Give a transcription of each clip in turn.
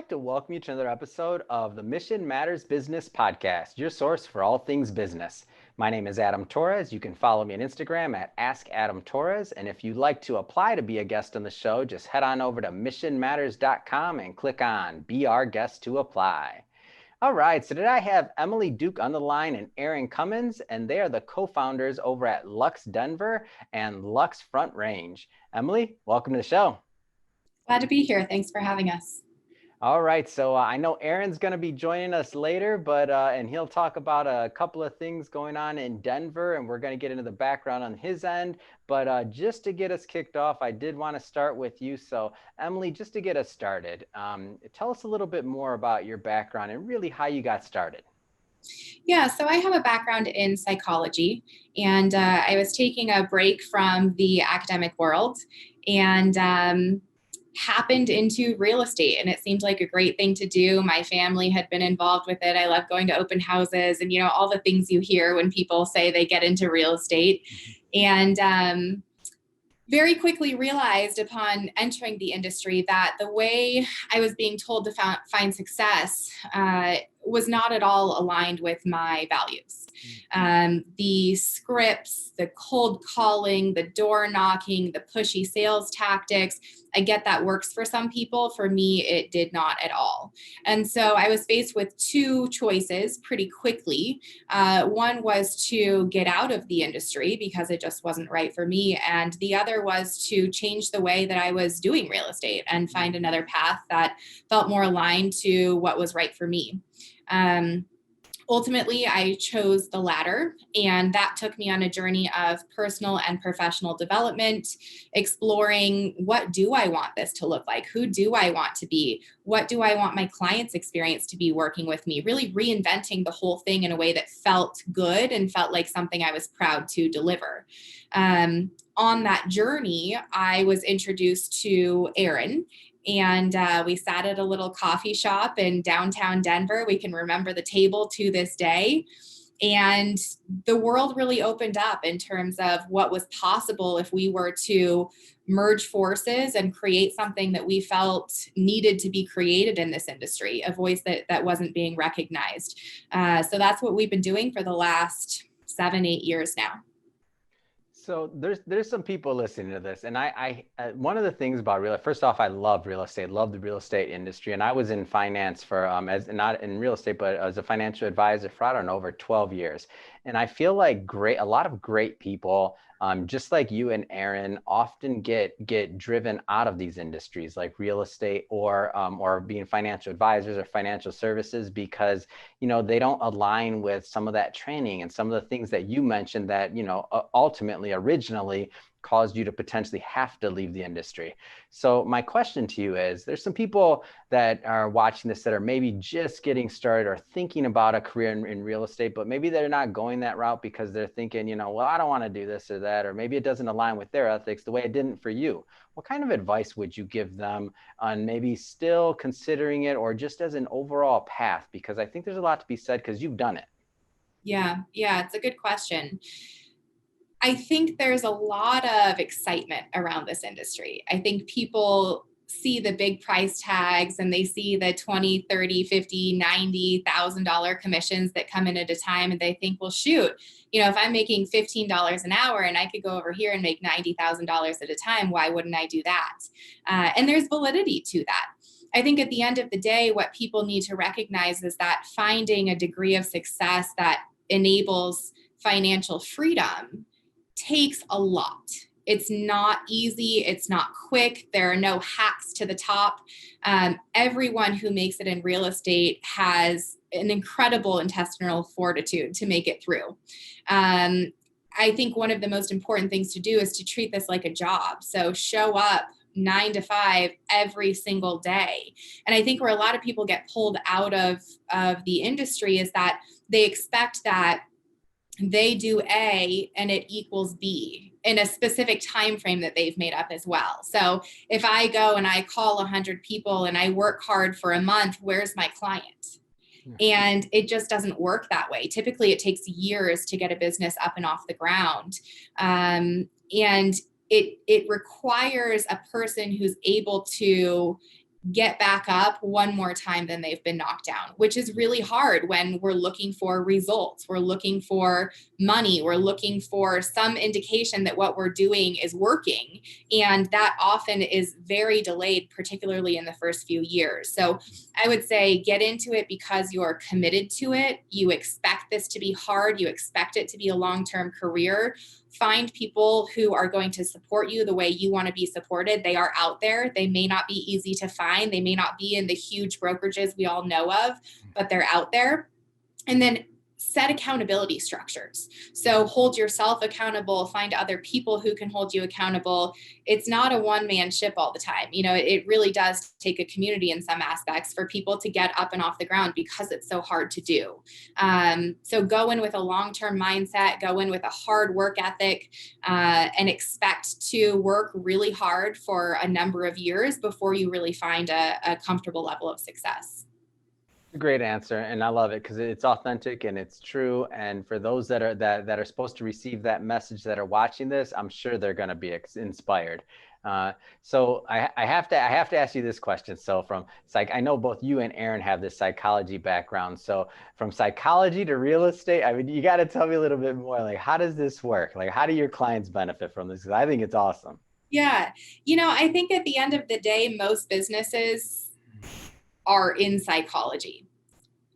like to welcome you to another episode of the Mission Matters Business Podcast, your source for all things business. My name is Adam Torres. You can follow me on Instagram at AskAdamTorres. And if you'd like to apply to be a guest on the show, just head on over to missionmatters.com and click on Be Our Guest to apply. All right, so today I have Emily Duke on the line and Aaron Cummins, and they are the co-founders over at Lux Denver and Lux Front Range. Emily, welcome to the show. Glad to be here. Thanks for having us. All right, so I know Aaron's going to be joining us later, but and he'll talk about a couple of things going on in Denver, and we're going to get into the background on his end. But just to get us kicked off, I did want to start with you. So Emily, just to get us started, tell us a little bit more about your background and really how you got started. Yeah, so I have a background in psychology, and I was taking a break from the academic world and happened into real estate, and it seemed like a great thing to do. My family had been involved with it. I love going to open houses and, all the things you hear when people say they get into real estate. And very quickly realized upon entering the industry that the way I was being told to find success was not at all aligned with my values. The scripts, the cold calling, the door knocking, the pushy sales tactics, I get that works for some people. For me, it did not at all. And so I was faced with two choices pretty quickly. One was to get out of the industry because it just wasn't right for me. And the other was to change the way that I was doing real estate and find another path that felt more aligned to what was right for me. Ultimately, I chose the latter, and that took me on a journey of personal and professional development, exploring what do I want this to look like? Who do I want to be? What do I want my clients' experience to be working with me? Really reinventing the whole thing in a way that felt good and felt like something I was proud to deliver. On that journey, I was introduced to Aaron. And we sat at a little coffee shop in downtown Denver. We can remember the table to this day. And the world really opened up in terms of what was possible if we were to merge forces and create something that we felt needed to be created in this industry, a voice that wasn't being recognized. So that's what we've been doing for the last 7-8 years now. So there's some people listening to this, and I one of the things about first off, I love real estate, love the real estate industry, and I was in finance for as not in real estate, but as a financial advisor for I don't know over 12 years, and I feel like a lot of great people, just like you and Aaron, often get driven out of these industries like real estate or being financial advisors or financial services because they don't align with some of that training and some of the things that you mentioned that ultimately originally caused you to potentially have to leave the industry. So my question to you is, there's some people that are watching this that are maybe just getting started or thinking about a career in real estate, but maybe they're not going that route because they're thinking, well, I don't want to do this or that, or maybe it doesn't align with their ethics the way it didn't for you. What kind of advice would you give them on maybe still considering it or just as an overall path? Because I think there's a lot to be said because you've done it. Yeah, it's a good question. I think there's a lot of excitement around this industry. I think people see the big price tags and they see the $20, $30, $50, $90,000 commissions that come in at a time. And they think, well, shoot, if I'm making $15 an hour and I could go over here and make $90,000 at a time, why wouldn't I do that? And there's validity to that. I think at the end of the day, what people need to recognize is that finding a degree of success that enables financial freedom takes a lot. It's not easy. It's not quick. There are no hacks to the top. Everyone who makes it in real estate has an incredible intestinal fortitude to make it through. I think one of the most important things to do is to treat this like a job. So show up 9 to 5 every single day. And I think where a lot of people get pulled out of the industry is that they expect that they do A and it equals B in a specific time frame that they've made up as well. So if I go and I call 100 people and I work hard for a month, where's my client? And it just doesn't work that way. Typically, it takes years to get a business up and off the ground. And it requires a person who's able to get back up one more time than they've been knocked down, which is really hard when we're looking for results. We're looking for money. We're looking for some indication that what we're doing is working. And that often is very delayed, particularly in the first few years. So I would say get into it because you're committed to it. You expect this to be hard. You expect it to be a long-term career. Find people who are going to support you the way you want to be supported. They are out there. They may not be easy to find. They may not be in the huge brokerages we all know of, but they're out there. And then set accountability structures. So hold yourself accountable, find other people who can hold you accountable. It's not a one-man ship all the time. You know, it really does take a community in some aspects for people to get up and off the ground because it's so hard to do. So go in with a long-term mindset, go in with a hard work ethic, and expect to work really hard for a number of years before you really find a comfortable level of success. A great answer, and I love it because it's authentic and it's true. And for those that are supposed to receive that message that are watching this, I'm sure they're going to be inspired. So I have to ask you this question. So from psych, I know both you and Aaron have this psychology background. So from psychology to real estate, I mean, you got to tell me a little bit more. Like, how does this work? Like, how do your clients benefit from this? Because I think it's awesome. Yeah. You know, I think at the end of the day, most businesses are in psychology.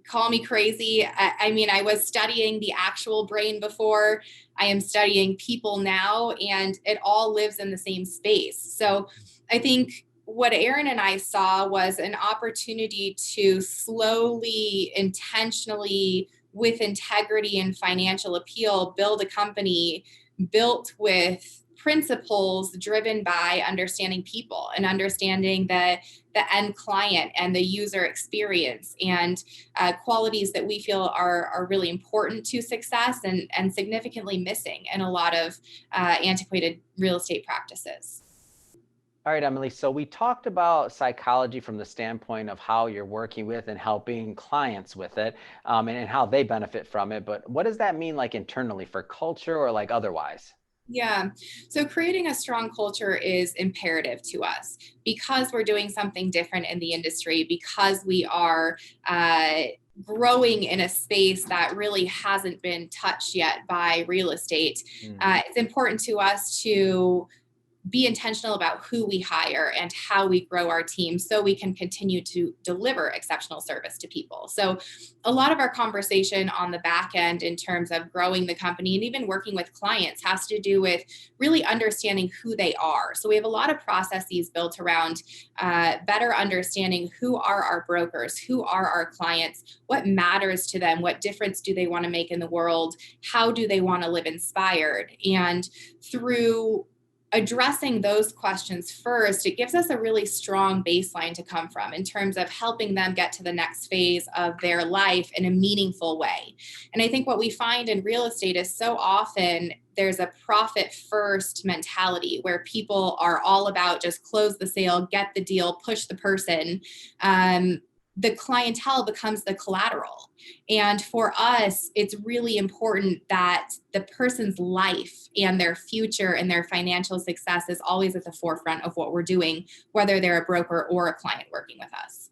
Call me crazy. I mean, I was studying the actual brain before. I am studying people now, and it all lives in the same space. So I think what Aaron and I saw was an opportunity to slowly, intentionally, with integrity and financial appeal, build a company built with principles driven by understanding people and understanding the end client and the user experience, and qualities that we feel are really important to success and significantly missing in a lot of antiquated real estate practices. All right, Emily. So we talked about psychology from the standpoint of how you're working with and helping clients with it, and how they benefit from it. But what does that mean, like internally for culture or like otherwise? Yeah. So creating a strong culture is imperative to us because we're doing something different in the industry, because we are growing in a space that really hasn't been touched yet by real estate. Mm. It's important to us to be intentional about who we hire and how we grow our team so we can continue to deliver exceptional service to people. So a lot of our conversation on the back end in terms of growing the company and even working with clients has to do with really understanding who they are. So we have a lot of processes built around better understanding who are our brokers, who are our clients, what matters to them, what difference do they want to make in the world, how do they want to live inspired. And through addressing those questions first, it gives us a really strong baseline to come from in terms of helping them get to the next phase of their life in a meaningful way. And I think what we find in real estate is so often there's a profit first mentality where people are all about just close the sale, get the deal, push the person. The clientele becomes the collateral. And for us, it's really important that the person's life and their future and their financial success is always at the forefront of what we're doing, whether they're a broker or a client working with us.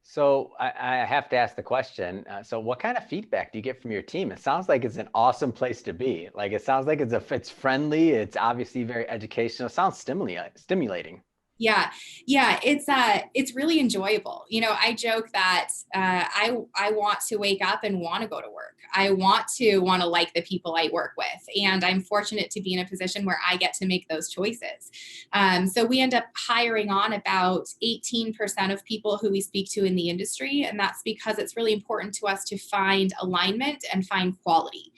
So I have to ask the question. So what kind of feedback do you get from your team? It sounds like it's an awesome place to be. Like it sounds like it's friendly. It's obviously very educational. It sounds stimulating. Yeah, it's really enjoyable. You know, I joke that I want to wake up and want to go to work. I want to like the people I work with, and I'm fortunate to be in a position where I get to make those choices. So we end up hiring on about 18% of people who we speak to in the industry, and that's because it's really important to us to find alignment and find quality.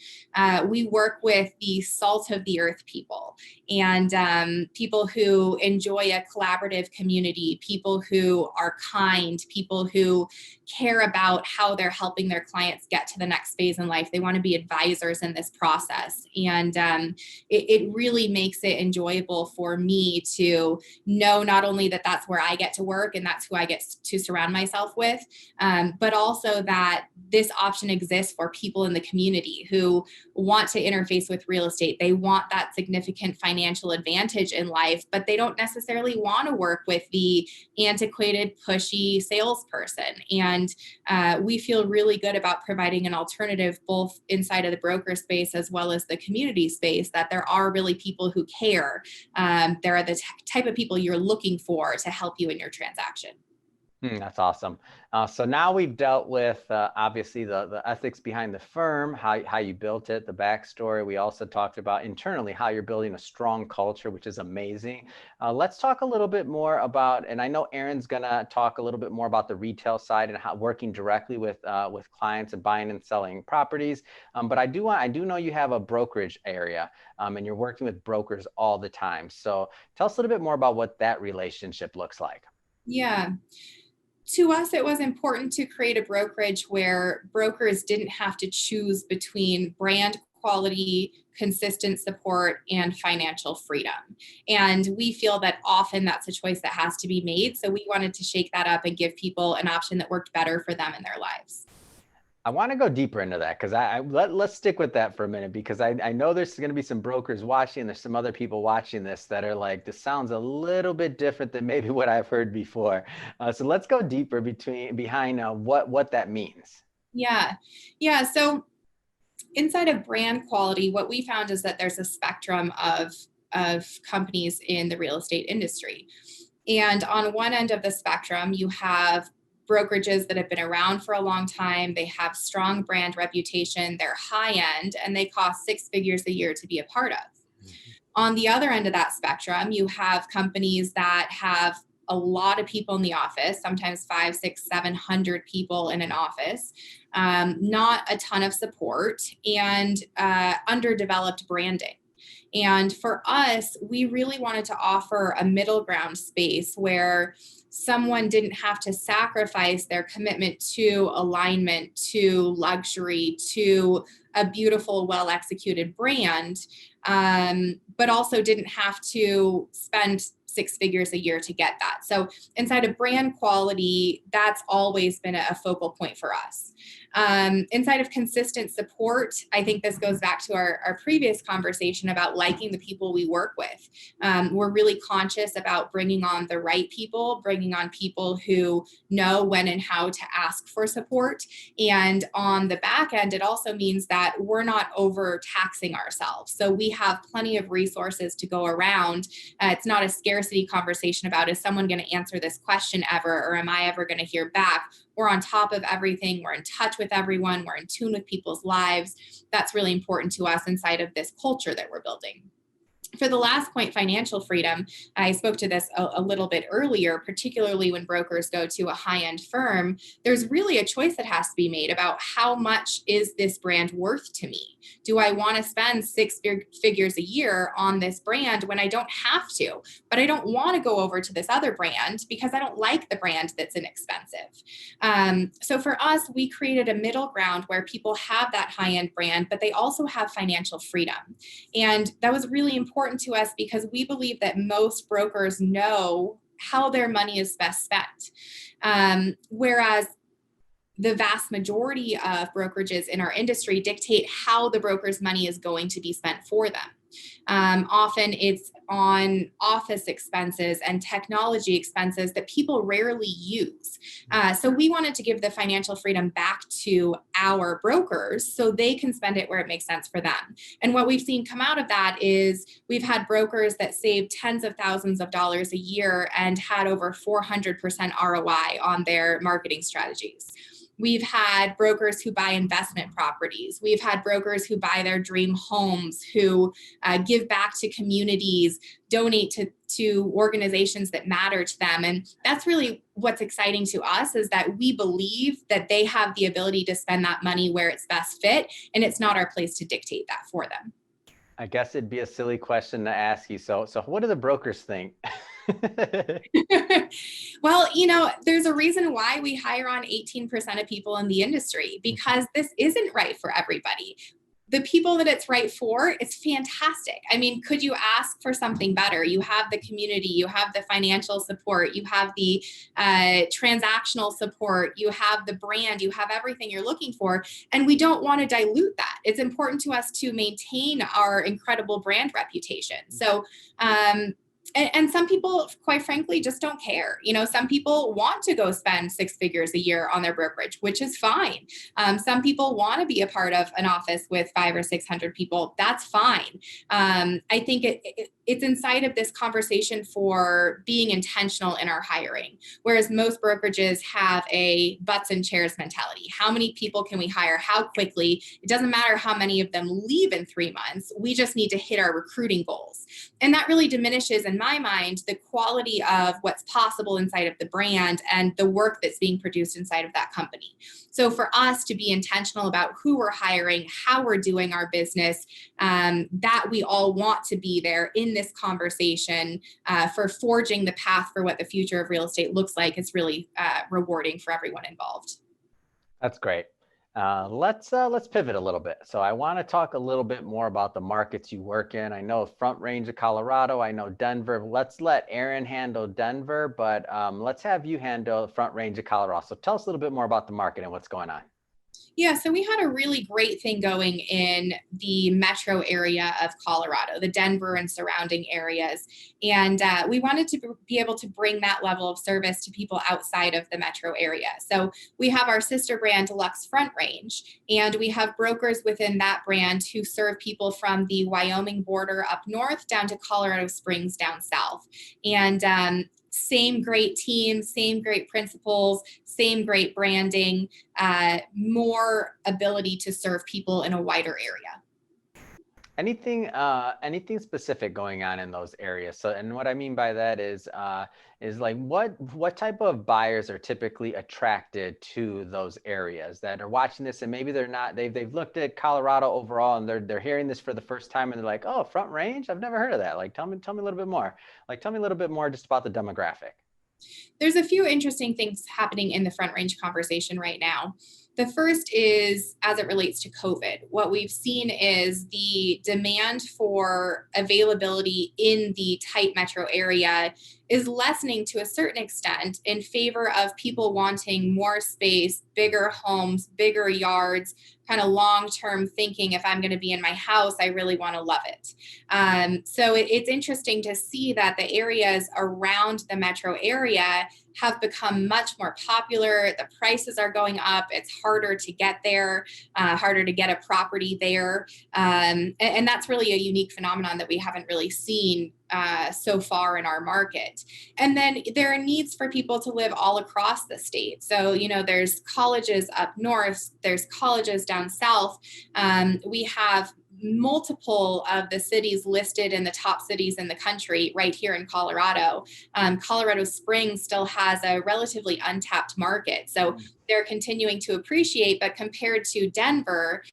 We work with the salt of the earth people, and people who enjoy a collaborative community, people who are kind, people who care about how they're helping their clients get to the next phase in life. They want to be advisors in this process. And it really makes it enjoyable for me to know not only that that's where I get to work and that's who I get to surround myself with, but also that this option exists for people in the community who want to interface with real estate. They want that significant financial advantage in life, but they don't necessarily want to work with the antiquated, pushy salesperson. And we feel really good about providing an alternative both inside of the broker space as well as the community space, that there are really people who care. There are the type of people you're looking for to help you in your transaction. That's awesome. So now we've dealt with obviously the ethics behind the firm, how you built it, the backstory. We also talked about internally how you're building a strong culture, which is amazing. Let's talk a little bit more about, and I know Aaron's gonna talk a little bit more about the retail side and how working directly with clients and buying and selling properties. But I do know you have a brokerage area, and you're working with brokers all the time. So tell us a little bit more about what that relationship looks like. Yeah. To us, it was important to create a brokerage where brokers didn't have to choose between brand quality, consistent support, and financial freedom. And we feel that often that's a choice that has to be made. So we wanted to shake that up and give people an option that worked better for them in their lives. I want to go deeper into that because let's stick with that for a minute, because I know there's going to be some brokers watching. There's some other people watching this that are like, this sounds a little bit different than maybe what I've heard before. So let's go deeper behind what that means. Yeah. Yeah. So inside of brand quality, what we found is that there's a spectrum of companies in the real estate industry. And on one end of the spectrum, you have brokerages that have been around for a long time. They have strong brand reputation, they're high end, and they cost six figures a year to be a part of. Mm-hmm. On the other end of that spectrum, you have companies that have a lot of people in the office, sometimes 5, 6, 700 people in an office, not a ton of support, and underdeveloped branding. And for us, we really wanted to offer a middle ground space where someone didn't have to sacrifice their commitment to alignment, to luxury, to a beautiful, well executed brand, but also didn't have to spend six figures a year to get that. So inside of brand quality, that's always been a focal point for us. Inside of consistent support, I think this goes back to our previous conversation about liking the people we work with. We're really conscious about bringing on the right people, bringing on people who know when and how to ask for support. And on the back end, it also means that we're not overtaxing ourselves. So we have plenty of resources to go around. It's not a scarcity conversation about, is someone going to answer this question ever, or am I ever going to hear back? We're on top of everything. We're in touch with everyone. We're in tune with people's lives. That's really important to us inside of this culture that we're building. For the last point, financial freedom, I spoke to this a little bit earlier, particularly when brokers go to a high-end firm, there's really a choice that has to be made about how much is this brand worth to me? Do I want to spend six figures a year on this brand when I don't have to, but I don't want to go over to this other brand because I don't like the brand that's inexpensive? So for us, we created a middle ground where people have that high-end brand, but they also have financial freedom. And that was really important to us because we believe that most brokers know how their money is best spent. Whereas the vast majority of brokerages in our industry dictate how the broker's money is going to be spent for them. Often it's on office expenses and technology expenses that people rarely use. So we wanted to give the financial freedom back to our brokers so they can spend it where it makes sense for them. And what we've seen come out of that is we've had brokers that saved tens of thousands of dollars a year and had over 400% ROI on their marketing strategies. We've had brokers who buy investment properties. We've had brokers who buy their dream homes, who give back to communities, donate to organizations that matter to them. And that's really what's exciting to us, is that we believe that they have the ability to spend that money where it's best fit, and it's not our place to dictate that for them. I guess it'd be a silly question to ask you. So what do the brokers think? Well, there's a reason why we hire on 18% of people in the industry, because this isn't right for everybody. The people that it's right for, it's fantastic. I mean, could you ask for something better? You have the community, you have the financial support, you have the transactional support, you have the brand, you have everything you're looking for. And we don't want to dilute that. It's important to us to maintain our incredible brand reputation. So, and some people, quite frankly, just don't care. Some people want to go spend 6 figures a year on their brokerage, which is fine. Some people want to be a part of an office with 500 or 600 people. That's fine. I think it's inside of this conversation for being intentional in our hiring, whereas most brokerages have a butts and chairs mentality. How many people can we hire? How quickly? It doesn't matter how many of them leave in 3 months. We just need to hit our recruiting goals. And that really diminishes, in my mind, the quality of what's possible inside of the brand and the work that's being produced inside of that company. So for us to be intentional about who we're hiring, how we're doing our business, that we all want to be there in this conversation for forging the path for what the future of real estate looks like, it's really rewarding for everyone involved. That's great. Let's pivot a little bit. So I want to talk a little bit more about the markets you work in. I know Front Range of Colorado. I know Denver. Let's let Aaron handle Denver, but let's have you handle Front Range of Colorado. So tell us a little bit more about the market and what's going on. Yeah, so we had a really great thing going in the metro area of Colorado, the Denver and surrounding areas. And we wanted to be able to bring that level of service to people outside of the metro area. So we have our sister brand, Lux Front Range, and we have brokers within that brand who serve people from the Wyoming border up north down to Colorado Springs down south. And same great team, same great principles, same great branding, more ability to serve people in a wider area. Anything specific going on in those areas? So, and what I mean by that is like what type of buyers are typically attracted to those areas that are watching this, and maybe they've looked at Colorado overall and they're hearing this for the first time and they're like, oh, Front Range, I've never heard of that. Like, tell me a little bit more. Like, tell me a little bit more just about the demographic. There's a few interesting things happening in the Front Range conversation right now. The first is as it relates to COVID. What we've seen is the demand for availability in the tight metro area is lessening to a certain extent in favor of people wanting more space, bigger homes, bigger yards, kind of long-term thinking. If I'm going to be in my house, I really want to love it. So it's interesting to see that the areas around the metro area have become much more popular. The prices are going up. It's harder to get there, harder to get a property there. And that's really a unique phenomenon that we haven't really seen so far in our market. And then there are needs for people to live all across the state. So, there's colleges up north, there's colleges down south. We have multiple of the cities listed in the top cities in the country right here in Colorado. Colorado Springs still has a relatively untapped market. So they're continuing to appreciate, but compared to Denver,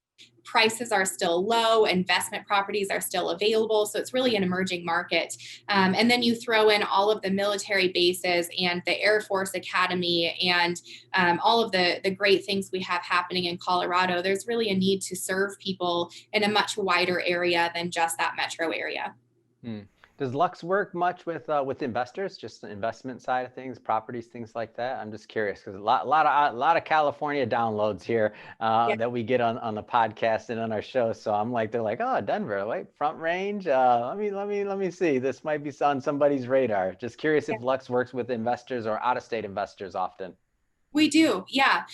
prices are still low, investment properties are still available. So it's really an emerging market. And then you throw in all of the military bases and the Air Force Academy and all of the great things we have happening in Colorado. There's really a need to serve people in a much wider area than just that metro area. Does Lux work much with investors, just the investment side of things, properties, things like that? I'm just curious because a lot of California downloads here that we get on the podcast and on our show. So I'm like, they're like, oh, Denver, wait, Front Range. Let me see. This might be on somebody's radar. Just curious if Lux works with investors or out-of-state investors often. We do, yeah.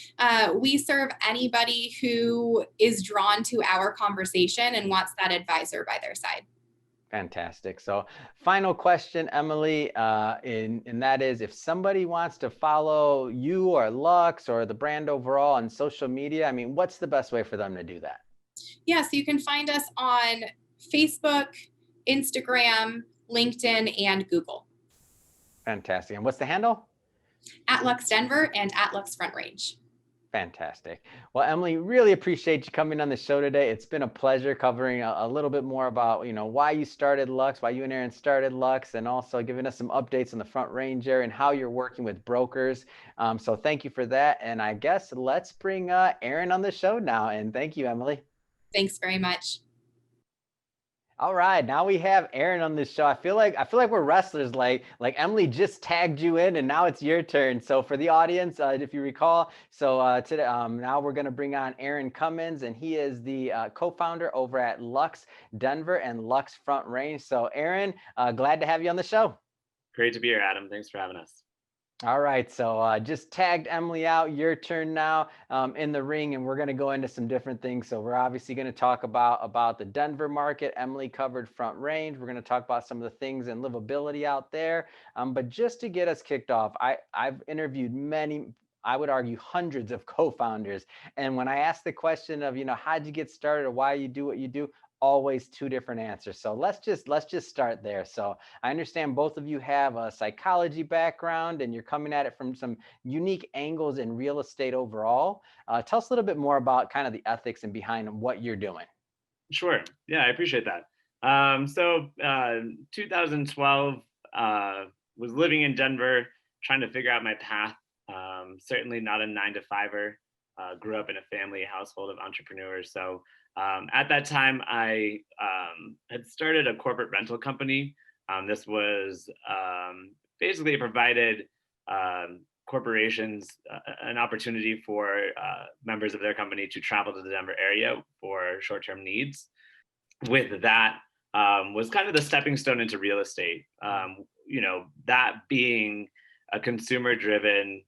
We serve anybody who is drawn to our conversation and wants that advisor by their side. Fantastic. So final question, Emily, and that is, if somebody wants to follow you or Lux or the brand overall on social media, I mean, what's the best way for them to do that? Yeah, so you can find us on Facebook, Instagram, LinkedIn, and Google. Fantastic. And what's the handle? At Lux Denver and at Lux Front Range. Fantastic. Well, Emily, really appreciate you coming on the show today. It's been a pleasure covering a little bit more about, why you started Lux, why you and Aaron started Lux, and also giving us some updates on the Front Range area and how you're working with brokers. So thank you for that. And I guess let's bring Aaron on the show now. And thank you, Emily. Thanks very much. All right, now we have Aaron on this show. I feel like we're wrestlers. Like Emily just tagged you in, and now it's your turn. So for the audience, if you recall, so today now we're gonna bring on Aaron Cummins, and he is the co-founder over at Lux Denver and Lux Front Range. So Aaron, glad to have you on the show. Great to be here, Adam. Thanks for having us. All right, so just tagged Emily out. Your turn now in the ring, and we're going to go into some different things. So we're obviously going to talk about the Denver market. Emily covered Front Range. We're going to talk about some of the things and livability out there. But just to get us kicked off, I've interviewed many, I would argue hundreds of co-founders, and when I ask the question of how'd you get started or why you do what you do, always two different answers. So let's just start there. So I understand both of you have a psychology background and you're coming at it from some unique angles in real estate overall. Tell us a little bit more about kind of the ethics and behind what you're doing. Sure. Yeah, I appreciate that. 2012, was living in Denver, trying to figure out my path. Certainly not a 9 to 5er. Grew up in a family household of entrepreneurs. So at that time, I had started a corporate rental company. This was basically it provided corporations an opportunity for members of their company to travel to the Denver area for short-term needs. With that was kind of the stepping stone into real estate. That being a consumer-driven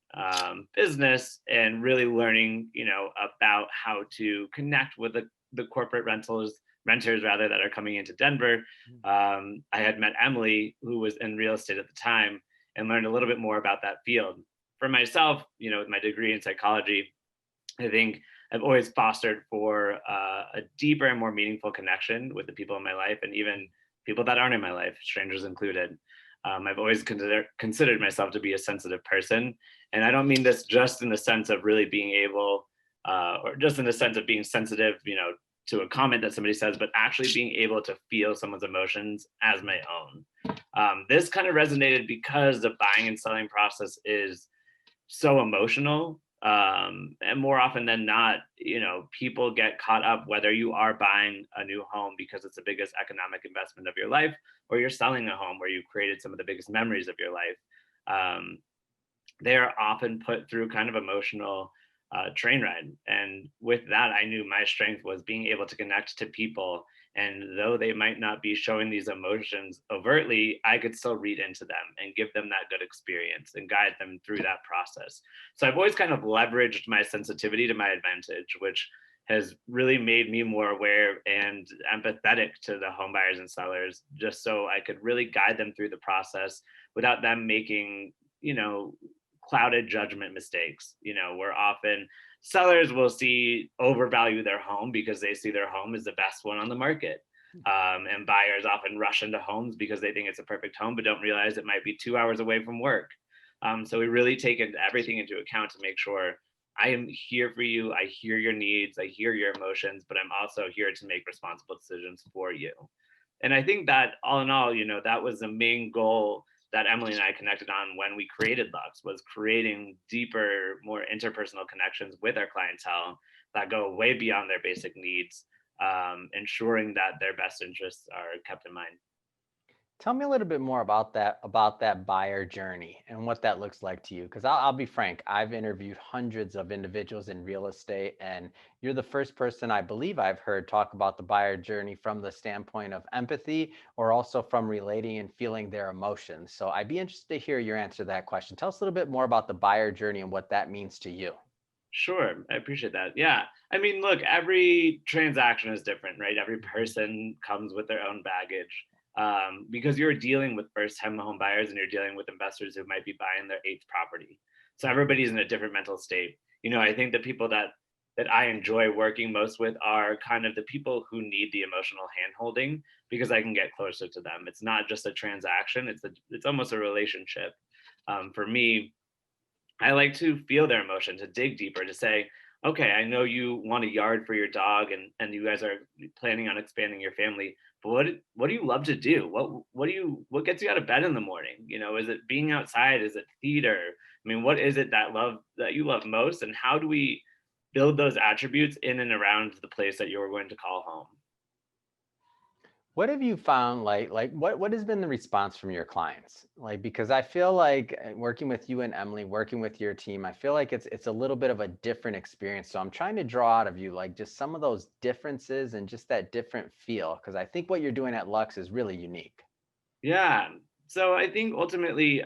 business and really learning, about how to connect with the corporate renters rather that are coming into Denver. I had met Emily, who was in real estate at the time, and learned a little bit more about that field. For myself, with my degree in psychology, I think I've always fostered for a deeper and more meaningful connection with the people in my life, and even people that aren't in my life, strangers included. I've always considered myself to be a sensitive person. And I don't mean this just in the sense of really being able, or just in the sense of being sensitive, to a comment that somebody says, but actually being able to feel someone's emotions as my own. This kind of resonated because the buying and selling process is so emotional. And more often than not, people get caught up whether you are buying a new home because it's the biggest economic investment of your life, or you're selling a home where you've created some of the biggest memories of your life. They are often put through kind of emotional train ride. And with that, I knew my strength was being able to connect to people. And though they might not be showing these emotions overtly, I could still read into them and give them that good experience and guide them through that process. So I've always kind of leveraged my sensitivity to my advantage, which has really made me more aware and empathetic to the home buyers and sellers, just so I could really guide them through the process without them making, clouded judgment mistakes. Where often sellers will overvalue their home because they see their home is the best one on the market. And buyers often rush into homes because they think it's a perfect home, but don't realize it might be 2 hours away from work. So we really take everything into account to make sure I am here for you. I hear your needs. I hear your emotions, but I'm also here to make responsible decisions for you. And I think that all in all, that was the main goal that Emily and I connected on when we created Lux, was creating deeper, more interpersonal connections with our clientele that go way beyond their basic needs, ensuring that their best interests are kept in mind. Tell me a little bit more about that buyer journey and what that looks like to you. Because I'll be frank, I've interviewed hundreds of individuals in real estate, and you're the first person I believe I've heard talk about the buyer journey from the standpoint of empathy, or also from relating and feeling their emotions. So I'd be interested to hear your answer to that question. Tell us a little bit more about the buyer journey and what that means to you. Sure, I appreciate that. Yeah, I mean, look, every transaction is different, right? Every person comes with their own baggage. Because you're dealing with first-time home buyers and you're dealing with investors who might be buying their 8th property. So everybody's in a different mental state. I think the people that I enjoy working most with are kind of the people who need the emotional handholding, because I can get closer to them. It's not just a transaction; it's almost a relationship. For me, I like to feel their emotion, to dig deeper, to say, okay, I know you want a yard for your dog and you guys are planning on expanding your family, but what do you love to do? What gets you out of bed in the morning? You know, is it being outside? Is it theater? I mean, what is it that you love most? And how do we build those attributes in and around the place that you're going to call home? What have you found what has been the response from your clients? Like, because I feel like working with you and Emily, working with your team, I feel like it's a little bit of a different experience. So I'm trying to draw out of you like just some of those differences and just that different feel, because I think what you're doing at Lux is really unique. Yeah. So I think ultimately,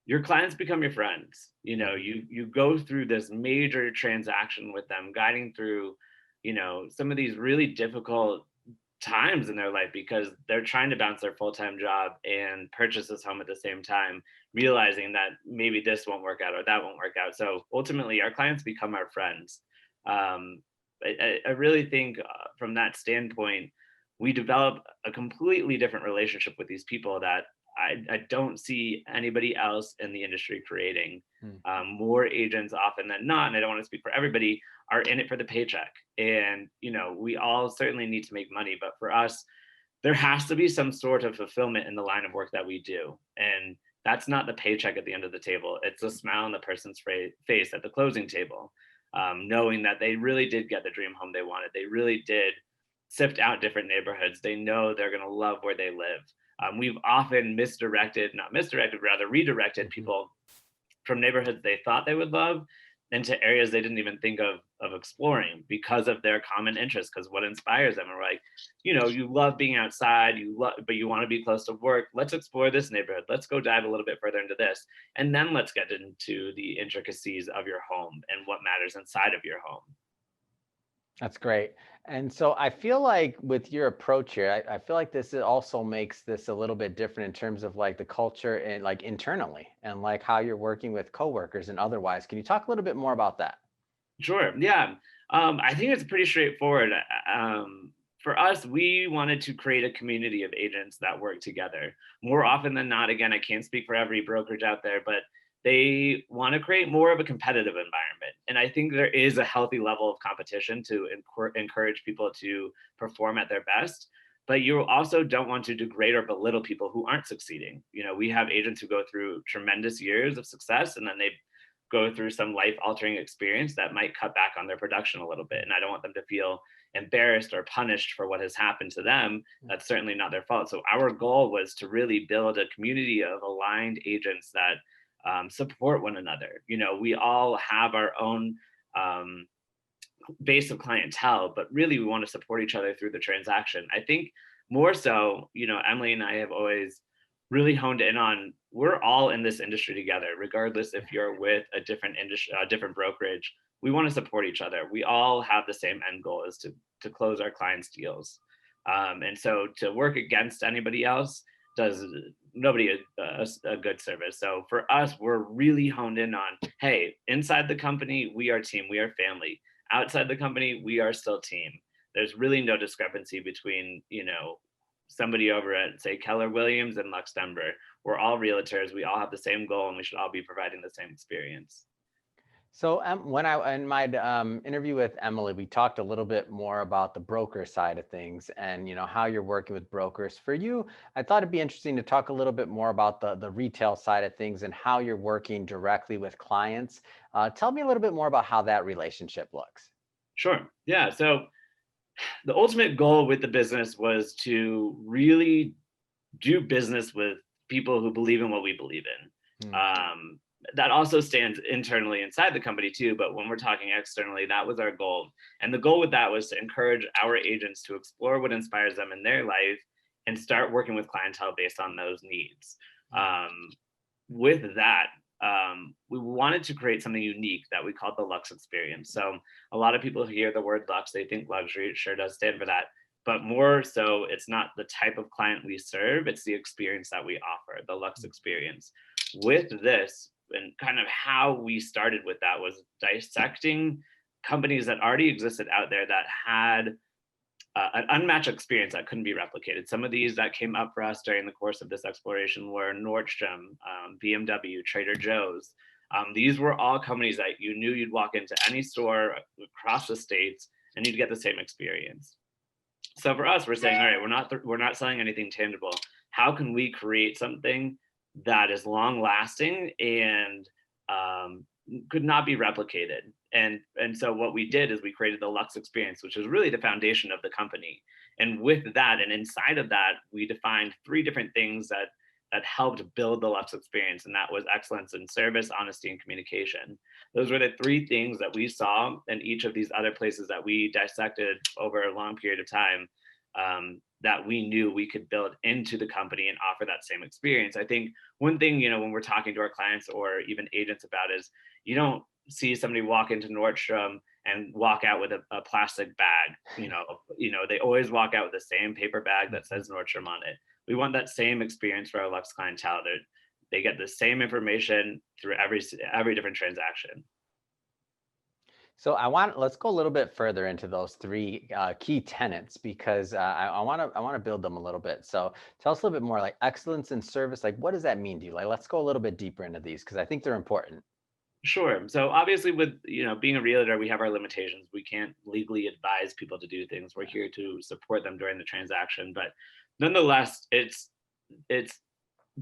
your clients become your friends. You know, Mhm. you go through this major transaction with them, guiding through, some of these really difficult times in their life because they're trying to bounce their full-time job and purchase this home at the same time, realizing that maybe this won't work out or that won't work out. So ultimately, our clients become our friends. Um, I really think from that standpoint, we develop a completely different relationship with these people that I don't see anybody else in the industry creating. Mm. More agents often than not, and I don't want to speak for everybody, are in it for the paycheck. And, we all certainly need to make money, but for us, there has to be some sort of fulfillment in the line of work that we do. And that's not the paycheck at the end of the table. It's a smile on the person's face at the closing table, knowing that they really did get the dream home they wanted. They really did sift out different neighborhoods. They know they're going to love where they live. We've often not misdirected, rather redirected Mhm. people from neighborhoods they thought they would love into areas they didn't even think of exploring because of their common interest, because what inspires them. And we're like, you love being outside, but you want to be close to work. Let's explore this neighborhood. Let's go dive a little bit further into this. And then let's get into the intricacies of your home and what matters inside of your home. That's great. And so I feel like with your approach here, I feel like also makes this a little bit different in terms of like the culture and like internally and like how you're working with coworkers and otherwise. Can you talk a little bit more about that? Sure. Yeah. I think it's pretty straightforward. For us, we wanted to create a community of agents that work together. More often than not, again, I can't speak for every brokerage out there, but they want to create more of a competitive environment. And I think there is a healthy level of competition to encourage people to perform at their best. But you also don't want to degrade or belittle people who aren't succeeding. We have agents who go through tremendous years of success and then they go through some life altering experience that might cut back on their production a little bit. And I don't want them to feel embarrassed or punished for what has happened to them. That's certainly not their fault. So our goal was to really build a community of aligned agents that support one another. We all have our own um, base of clientele, but really we want to support each other through the transaction. I think more so, Emily and I have always really honed in on we're all in this industry together, regardless if you're with a different industry, a different brokerage. We want to support each other. We all have the same end goal is to close our clients' deals. And so to work against anybody else does nobody a good service. So for us, we're really honed in on, hey, inside the company, we are team, we are family. Outside the company, we are still team. There's really no discrepancy between, somebody over at, say, Keller Williams and Lux Denver. We're all realtors. We all have the same goal, and we should all be providing the same experience. So when I in my interview with Emily, we talked a little bit more about the broker side of things and how you're working with brokers. For you, I thought it'd be interesting to talk a little bit more about the retail side of things and how you're working directly with clients. Tell me a little bit more about how that relationship looks. Sure. Yeah. So the ultimate goal with the business was to really do business with people who believe in what we believe in. Hmm. That also stands internally inside the company too, but when we're talking externally, that was our goal. And the goal with that was to encourage our agents to explore what inspires them in their life and start working with clientele based on those needs. Um, with that, we wanted to create something unique that we called the Lux Experience. So a lot of people hear the word Lux, they think luxury. It sure does stand for that. But more so, it's not the type of client we serve, it's the experience that we offer, the Lux Experience. With this, and kind of how we started with that was dissecting companies that already existed out there that had an unmatched experience that couldn't be replicated. Some of these that came up for us during the course of this exploration were Nordstrom, BMW, Trader Joe's. These were all companies that you knew you'd walk into any store across the states and you'd get the same experience. So for us, we're saying, all right, we're not selling anything tangible. How can we create something that is long lasting and could not be replicated? And so what we did is we created the Lux Experience, which is really the foundation of the company. And with that, and inside of that, we defined 3 different things that helped build the Lux Experience, and that was excellence in service, honesty, and communication. Those were the 3 things that we saw in each of these other places that we dissected over a long period of time, that we knew we could build into the company and offer that same experience. I think one thing, when we're talking to our clients or even agents about is, you don't see somebody walk into Nordstrom and walk out with a plastic bag. They always walk out with the same paper bag that says Nordstrom on it. We want that same experience for our Lux clientele. They get the same information through every different transaction. So let's go a little bit further into those 3 key tenets, because I want to build them a little bit. So tell us a little bit more, like excellence in service. Like, what does that mean to you? Like, let's go a little bit deeper into these, because I think they're important. Sure. So obviously with, being a realtor, we have our limitations. We can't legally advise people to do things. We're here to support them during the transaction. But nonetheless, it's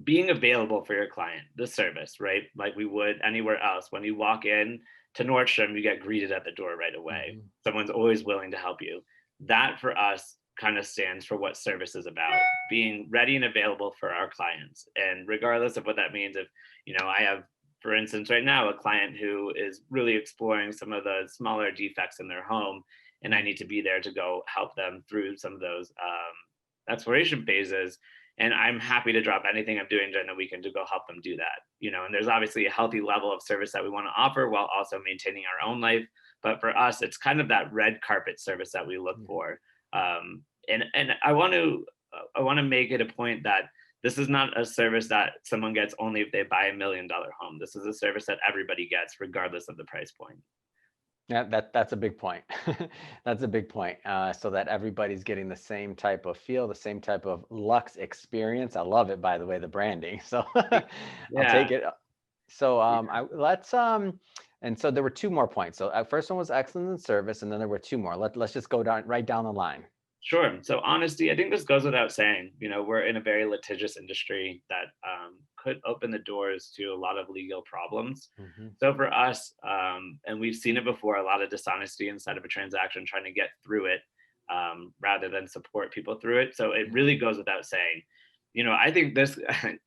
being available for your client, the service, right? Like we would anywhere else. When you walk in to Nordstrom, you get greeted at the door right away. Mm-hmm. Someone's always willing to help you. That for us kind of stands for what service is about, being ready and available for our clients. And regardless of what that means, if, I have, for instance, right now, a client who is really exploring some of the smaller defects in their home, and I need to be there to go help them through some of those exploration phases. And I'm happy to drop anything I'm doing during the weekend to go help them do that. And there's obviously a healthy level of service that we want to offer while also maintaining our own life. But for us, it's kind of that red carpet service that we look for. And I want to make it a point that this is not a service that someone gets only if they buy $1 million home. This is a service that everybody gets regardless of the price point. Yeah, that's a big point. That's a big point. So that everybody's getting the same type of feel, the same type of Lux experience. I love it, by the way, the branding. So I'll take it. So and so there were 2 more points. So first one was excellence in service, and then there were 2 more. Let's just go right down the line. Sure. So honesty, I think this goes without saying. We're in a very litigious industry that could open the doors to a lot of legal problems. Mm-hmm. So for us, and we've seen it before, a lot of dishonesty inside of a transaction, trying to get through it rather than support people through it. So it really goes without saying. I think this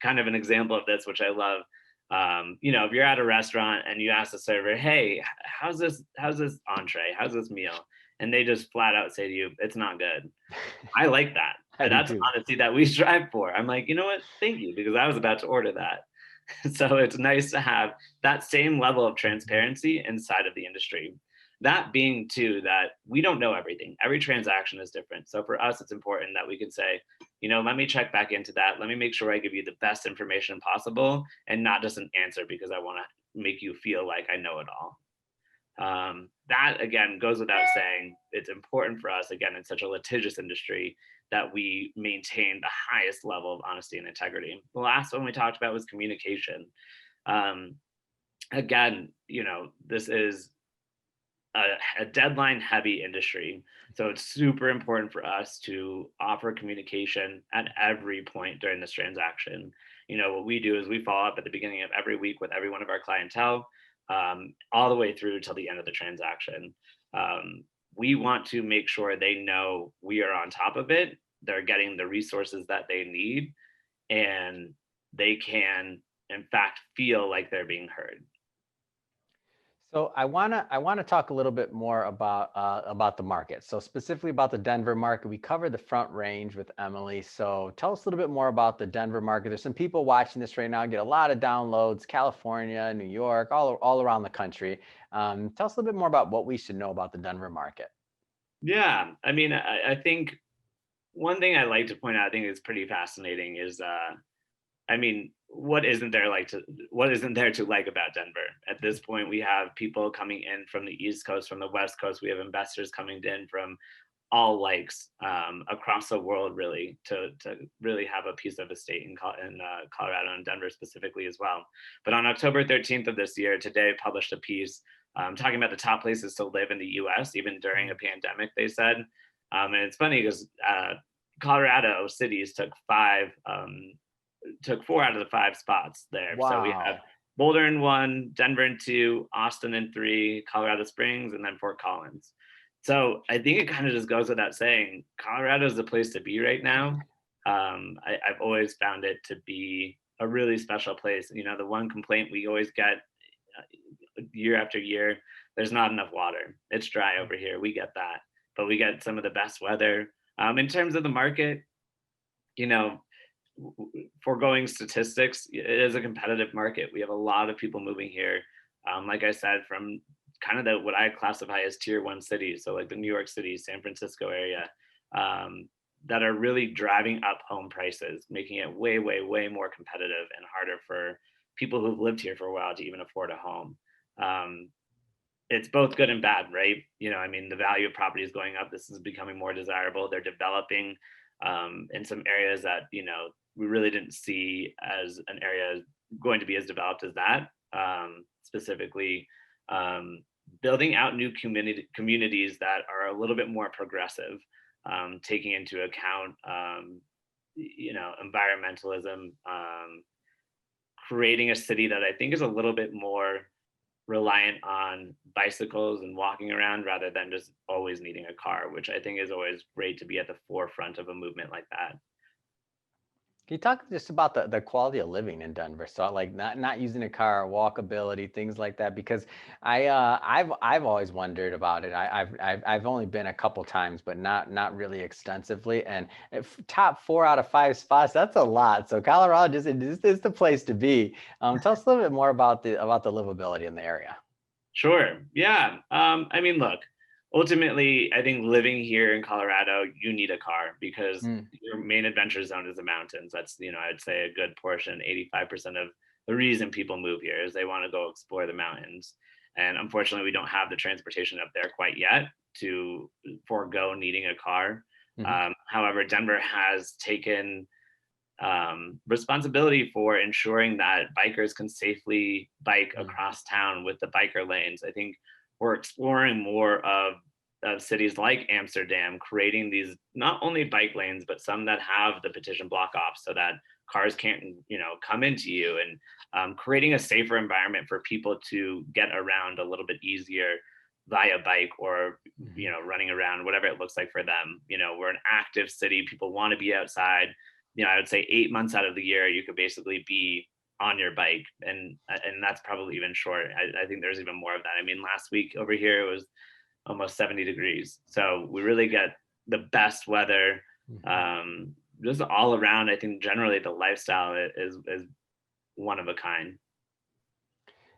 kind of an example of this, which I love. If you're at a restaurant and you ask the server, "Hey, how's this entree? How's this meal?" And they just flat out say to you, "It's not good." I like that. And that's honesty that we strive for. I'm like, you know what? Thank you, because I was about to order that. So it's nice to have that same level of transparency inside of the industry. That being too, that we don't know everything. Every transaction is different. So for us, it's important that we can say, let me check back into that. Let me make sure I give you the best information possible and not just an answer because I want to make you feel like I know it all. That again goes without saying. It's important for us, again, in such a litigious industry, that we maintain the highest level of honesty and integrity. The last one we talked about was communication. Again, this is a deadline heavy industry. So it's super important for us to offer communication at every point during this transaction. What we do is we follow up at the beginning of every week with every one of our clientele, all the way through till the end of the transaction. We want to make sure they know we are on top of it. They're getting the resources that they need, and they can, in fact, feel like they're being heard. So I wanna talk a little bit more about the market. So specifically about the Denver market. We covered the Front Range with Emily. So tell us a little bit more about the Denver market. There's some people watching this right now, get a lot of downloads, California, New York, all around the country. Tell us a little bit more about what we should know about the Denver market. Yeah, I mean, I think one thing I like to point out, I think is pretty fascinating, is what isn't there to like about Denver? At this point, we have people coming in from the East Coast, from the West Coast. We have investors coming in from all likes across the world, really, to really have a piece of estate in Colorado and Denver specifically as well. But on October 13th of this year, Today published a piece talking about the top places to live in the US, even during a pandemic, they said. And it's funny because Colorado cities took 4 out of the 5 spots there. Wow. So we have Boulder in 1, Denver in 2, Austin in 3, Colorado Springs, and then Fort Collins. So I think it kind of just goes without saying, Colorado is the place to be right now. I've always found it to be a really special place. You know, the one complaint we always get year after year, there's not enough water. It's dry over here. We get that, but we get some of the best weather. In terms of the market, you know, foregoing statistics, it is a competitive market. We have a lot of people moving here. Like I said, from kind of what I classify as tier 1 cities, so like the New York City, San Francisco area, that are really driving up home prices, making it way, way, way more competitive and harder for people who've lived here for a while to even afford a home. It's both good and bad, right? You know, I mean, the value of property is going up. This is becoming more desirable. They're developing in some areas that, you know, we really didn't see as an area going to be as developed as that. Specifically, building out new communities that are a little bit more progressive, taking into account, you know, environmentalism, creating a city that I think is a little bit more reliant on bicycles and walking around rather than just always needing a car, which I think is always great to be at the forefront of a movement like that. Can you talk just about the quality of living in Denver? So like not using a car, walkability, things like that, because I've always wondered about it. I've only been a couple times, but not really extensively. And if top 4 out of 5 spots, that's a lot. So Colorado just is the place to be. Tell us a little bit more about the livability in the area. Sure. Yeah. I mean, look, ultimately, I think living here in Colorado, you need a car because your main adventure zone is the mountains. That's, you know, I'd say a good portion, 85% of the reason people move here is they want to go explore the mountains. And unfortunately, we don't have the transportation up there quite yet to forego needing a car. However, Denver has taken responsibility for ensuring that bikers can safely bike across town with the biker lanes. I think we're exploring more of cities like Amsterdam, creating these not only bike lanes, but some that have the petition block off so that cars can't, you know, come into you, and creating a safer environment for people to get around a little bit easier via bike or, you know, running around, whatever it looks like for them. You know, we're an active city. People want to be outside. You know, I would say 8 months out of the year, you could basically be on your bike, and that's probably even short. I think there's even more of that. I mean, last week over here it was almost 70 degrees, so we really get the best weather. Just all around, I think generally the lifestyle is one of a kind.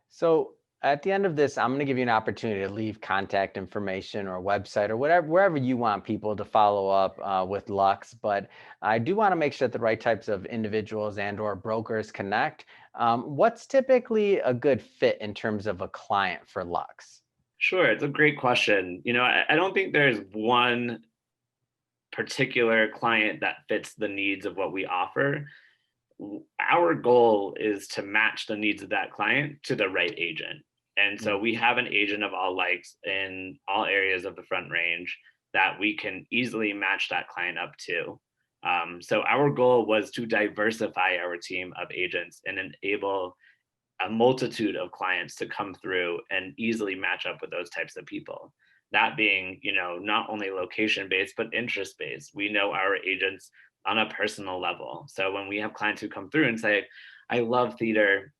So at the end of this, I'm going to give you an opportunity to leave contact information or website or whatever, wherever you want people to follow up with Lux. But I do want to make sure that the right types of individuals and or brokers connect. What's typically a good fit in terms of a client for Lux? Sure, it's a great question. You know, I don't think there's one particular client that fits the needs of what we offer. Our goal is to match the needs of that client to the right agent. And so we have an agent of all likes in all areas of the Front Range that we can easily match that client up to. So our goal was to diversify our team of agents and enable a multitude of clients to come through and easily match up with those types of people. That being, you know, not only location based, but interest based. We know our agents on a personal level. So when we have clients who come through and say, I love theater,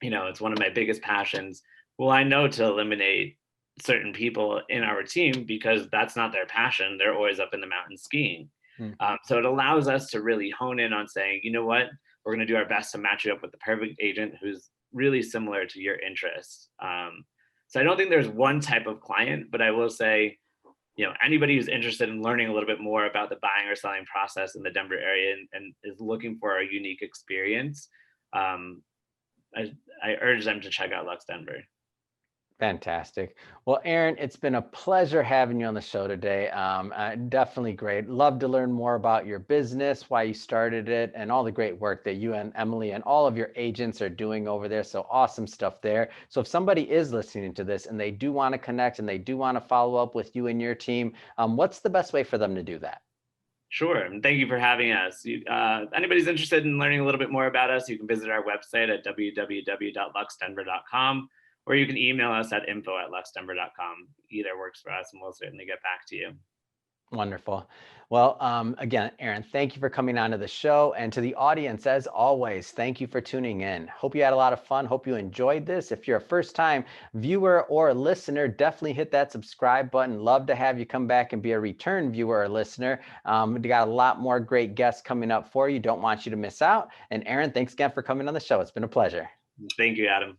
you know, it's one of my biggest passions. Well, I know to eliminate certain people in our team because that's not their passion. They're always up in the mountains skiing. So it allows us to really hone in on saying, you know what, we're going to do our best to match you up with the perfect agent who's really similar to your interests. So I don't think there's one type of client, but I will say, you know, anybody who's interested in learning a little bit more about the buying or selling process in the Denver area and is looking for a unique experience, I urge them to check out Lux Denver. Fantastic. Well, Aaron, it's been a pleasure having you on the show today. Definitely great. Love to learn more about your business, why you started it, and all the great work that you and Emily and all of your agents are doing over there. So awesome stuff there. So if somebody is listening to this and they do want to connect and they do want to follow up with you and your team, what's the best way for them to do that? Sure, and thank you for having us. Anybody's interested in learning a little bit more about us, you can visit our website at www.luxdenver.com, or you can email us at info@luxdenver.com. Either works for us, and we'll certainly get back to you. Wonderful. Well, again, Aaron, thank you for coming on to the show. And to the audience, as always, thank you for tuning in. Hope you had a lot of fun. Hope you enjoyed this. If you're a first-time viewer or listener, definitely hit that subscribe button. Love to have you come back and be a return viewer or listener. We got a lot more great guests coming up for you. Don't want you to miss out. And Aaron, thanks again for coming on the show. It's been a pleasure. Thank you, Adam.